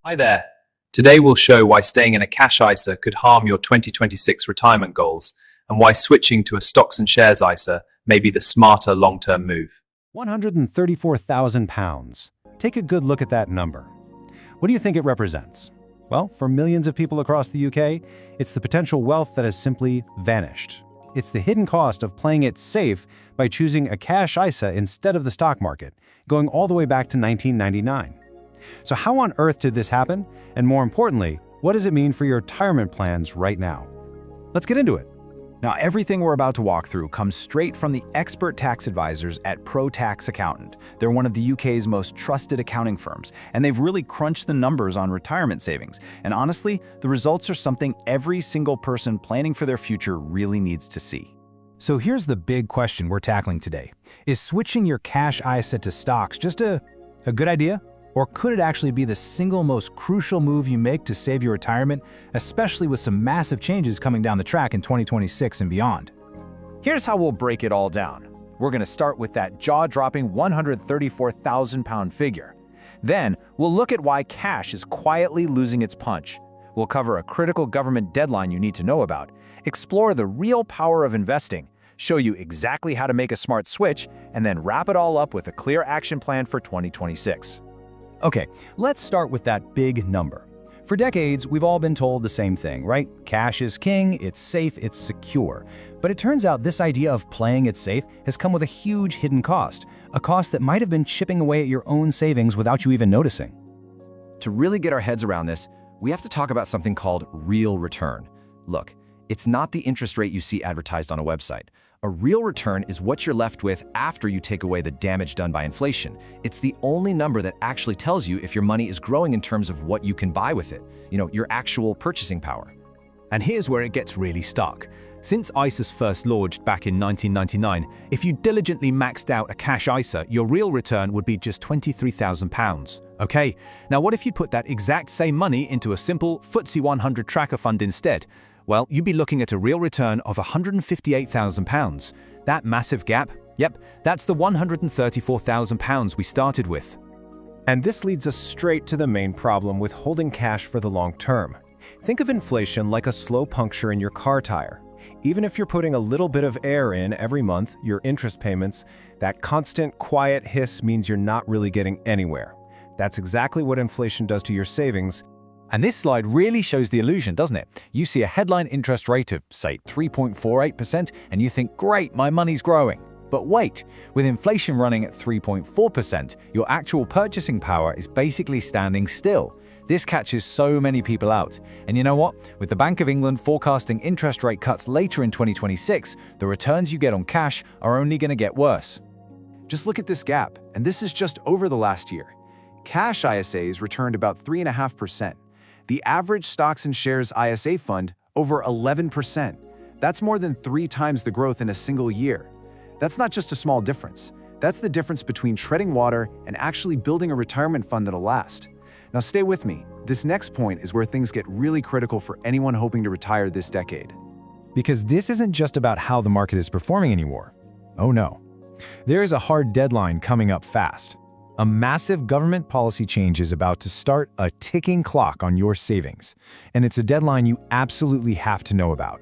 Hi there. Today we'll show why staying in a cash ISA could harm your 2026 retirement goals and why switching to a stocks and shares ISA may be the smarter long-term move. £134,000. Take a good look at that number. What do you think it represents? Well, for millions of people across the UK, it's the potential wealth that has simply vanished. It's the hidden cost of playing it safe by choosing a cash ISA instead of the stock market, going all the way back to 1999. So how on earth did this happen? And more importantly, what does it mean for your retirement plans right now? Let's get into it. Now, everything we're about to walk through comes straight from the expert tax advisors at Pro Tax Accountant. They're one of the UK's most trusted accounting firms, and they've really crunched the numbers on retirement savings. And honestly, the results are something every single person planning for their future really needs to see. So here's the big question we're tackling today. Is switching your cash ISA to stocks just a good idea? Or could it actually be the single most crucial move you make to save your retirement, especially with some massive changes coming down the track in 2026 and beyond? Here's how we'll break it all down. We're going to start with that jaw-dropping £134,000 figure. Then, we'll look at why cash is quietly losing its punch. We'll cover a critical government deadline you need to know about, explore the real power of investing, show you exactly how to make a smart switch, and then wrap it all up with a clear action plan for 2026. Okay, let's start with that big number. For decades, we've all been told the same thing, right? Cash is king, it's safe, it's secure. But it turns out this idea of playing it safe has come with a huge hidden cost, a cost that might have been chipping away at your own savings without you even noticing. To really get our heads around this, we have to talk about something called real return. Look, it's not the interest rate you see advertised on a website. A real return is what you're left with after you take away the damage done by inflation. It's the only number that actually tells you if your money is growing in terms of what you can buy with it, your actual purchasing power. And here's where it gets really stuck. Since ISAs first launched back in 1999, if you diligently maxed out a cash ISA, your real return would be just £23,000. Okay, now what if you put that exact same money into a simple FTSE 100 tracker fund instead? Well, you'd be looking at a real return of £158,000. That massive gap, yep, that's the £134,000 we started with. And this leads us straight to the main problem with holding cash for the long term. Think of inflation like a slow puncture in your car tire. Even if you're putting a little bit of air in every month, your interest payments, that constant quiet hiss means you're not really getting anywhere. That's exactly what inflation does to your savings. And this slide really shows the illusion, doesn't it? You see a headline interest rate of, say, 3.48%, and you think, great, my money's growing. But wait, with inflation running at 3.4%, your actual purchasing power is basically standing still. This catches so many people out. And you know what? With the Bank of England forecasting interest rate cuts later in 2026, the returns you get on cash are only going to get worse. Just look at this gap, and this is just over the last year. Cash ISAs returned about 3.5%. The average stocks and shares ISA fund, over 11%. That's more than 3 times the growth in a single year. That's not just a small difference. That's the difference between treading water and actually building a retirement fund that'll last. Now stay with me. This next point is where things get really critical for anyone hoping to retire this decade. Because this isn't just about how the market is performing anymore. Oh no. There is a hard deadline coming up fast. A massive government policy change is about to start a ticking clock on your savings, and it's a deadline you absolutely have to know about.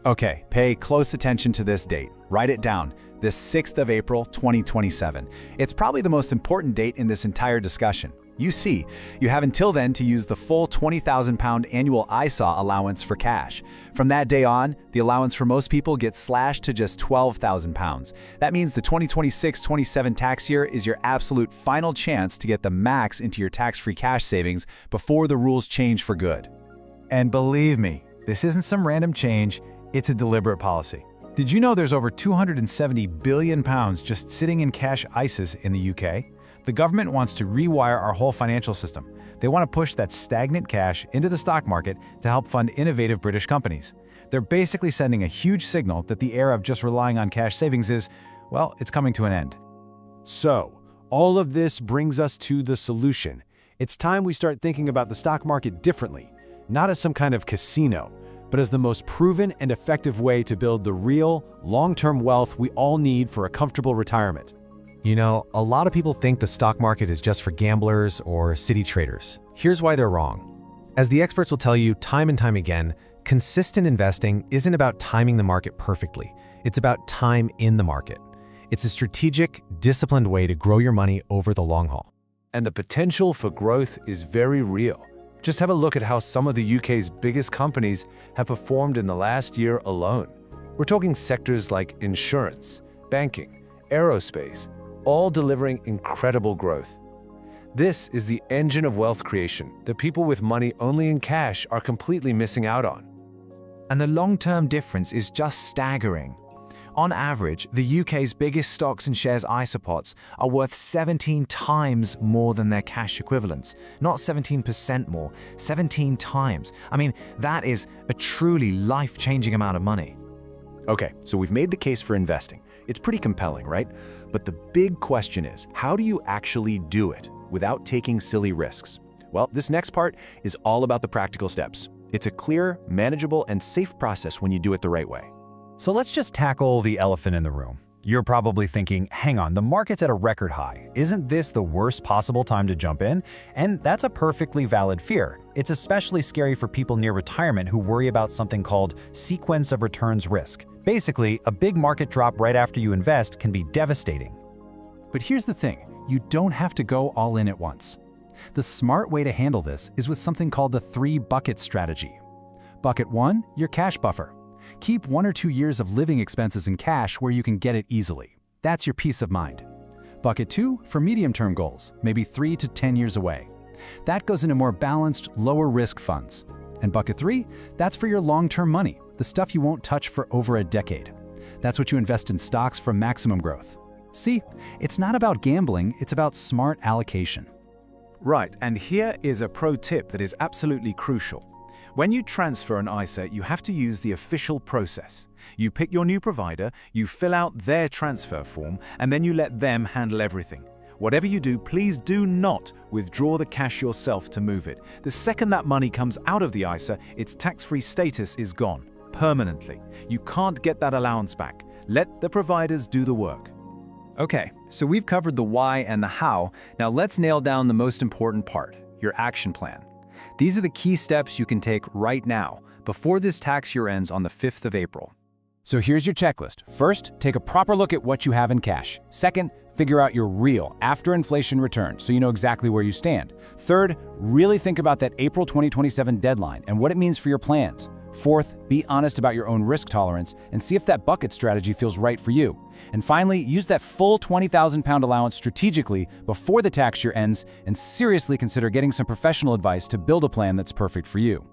Okay, pay close attention to this date. Write it down, the 6th of April, 2027. It's probably the most important date in this entire discussion. You see, you have until then to use the full £20,000 annual ISA allowance for cash. From that day on, the allowance for most people gets slashed to just £12,000. That means the 2026-27 tax year is your absolute final chance to get the max into your tax-free cash savings before the rules change for good. And believe me, this isn't some random change, it's a deliberate policy. Did you know there's over £270 billion just sitting in cash ISAs in the UK? The government wants to rewire our whole financial system. They want to push that stagnant cash into the stock market to help fund innovative British companies. They're basically sending a huge signal that the era of just relying on cash savings is, well, it's coming to an end. So, all of this brings us to the solution. It's time we start thinking about the stock market differently, not as some kind of casino, but as the most proven and effective way to build the real, long-term wealth we all need for a comfortable retirement. You know, a lot of people think the stock market is just for gamblers or city traders. Here's why they're wrong. As the experts will tell you time and time again, consistent investing isn't about timing the market perfectly. It's about time in the market. It's a strategic, disciplined way to grow your money over the long haul. And the potential for growth is very real. Just have a look at how some of the UK's biggest companies have performed in the last year alone. We're talking sectors like insurance, banking, aerospace, all delivering incredible growth. This is the engine of wealth creation that people with money only in cash are completely missing out on. And the long-term difference is just staggering. On average, the UK's biggest stocks and shares ISA pots are worth 17 times more than their cash equivalents. Not 17% more, 17 times. I mean, that is a truly life-changing amount of money. Okay, so we've made the case for investing. It's pretty compelling, right? But the big question is, how do you actually do it without taking silly risks? Well, this next part is all about the practical steps. It's a clear, manageable, and safe process when you do it the right way. So let's just tackle the elephant in the room. You're probably thinking, hang on, the market's at a record high. Isn't this the worst possible time to jump in? And that's a perfectly valid fear. It's especially scary for people near retirement who worry about something called sequence of returns risk. Basically, a big market drop right after you invest can be devastating. But here's the thing, you don't have to go all in at once. The smart way to handle this is with something called the 3-bucket strategy. Bucket 1, your cash buffer. Keep 1 or 2 years of living expenses in cash where you can get it easily. That's your peace of mind. Bucket 2, for medium-term goals, maybe 3 to 10 years away. That goes into more balanced, lower-risk funds. And bucket 3, that's for your long-term money, the stuff you won't touch for over a decade. That's what you invest in stocks for maximum growth. See, it's not about gambling, it's about smart allocation. Right, and here is a pro tip that is absolutely crucial. When you transfer an ISA, you have to use the official process. You pick your new provider, you fill out their transfer form, and then you let them handle everything. Whatever you do, please do not withdraw the cash yourself to move it. The second that money comes out of the ISA, its tax-free status is gone, permanently. You can't get that allowance back. Let the providers do the work. Okay, so we've covered the why and the how. Now let's nail down the most important part, your action plan. These are the key steps you can take right now, before this tax year ends on the 5th of April. So here's your checklist. First, take a proper look at what you have in cash. Second, figure out your real after-inflation return so you know exactly where you stand. Third, really think about that April 2027 deadline and what it means for your plans. Fourth, be honest about your own risk tolerance and see if that bucket strategy feels right for you. And finally, use that full £20,000 allowance strategically before the tax year ends and seriously consider getting some professional advice to build a plan that's perfect for you.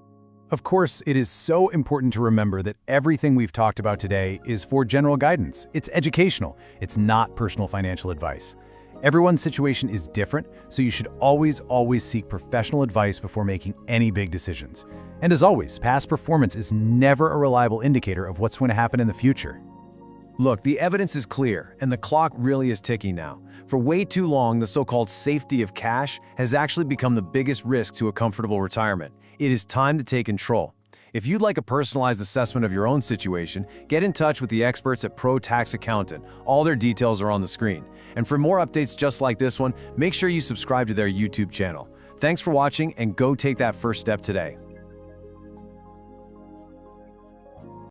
Of course, it is so important to remember that everything we've talked about today is for general guidance. It's educational. It's not personal financial advice. Everyone's situation is different, so you should always seek professional advice before making any big decisions. And as always, past performance is never a reliable indicator of what's going to happen in the future. Look, the evidence is clear, and the clock really is ticking now. For way too long, the so-called safety of cash has actually become the biggest risk to a comfortable retirement. It is time to take control. If you'd like a personalized assessment of your own situation, get in touch with the experts at Pro Tax Accountant. All their details are on the screen. And for more updates just like this one, make sure you subscribe to their YouTube channel. Thanks for watching, and go take that first step today.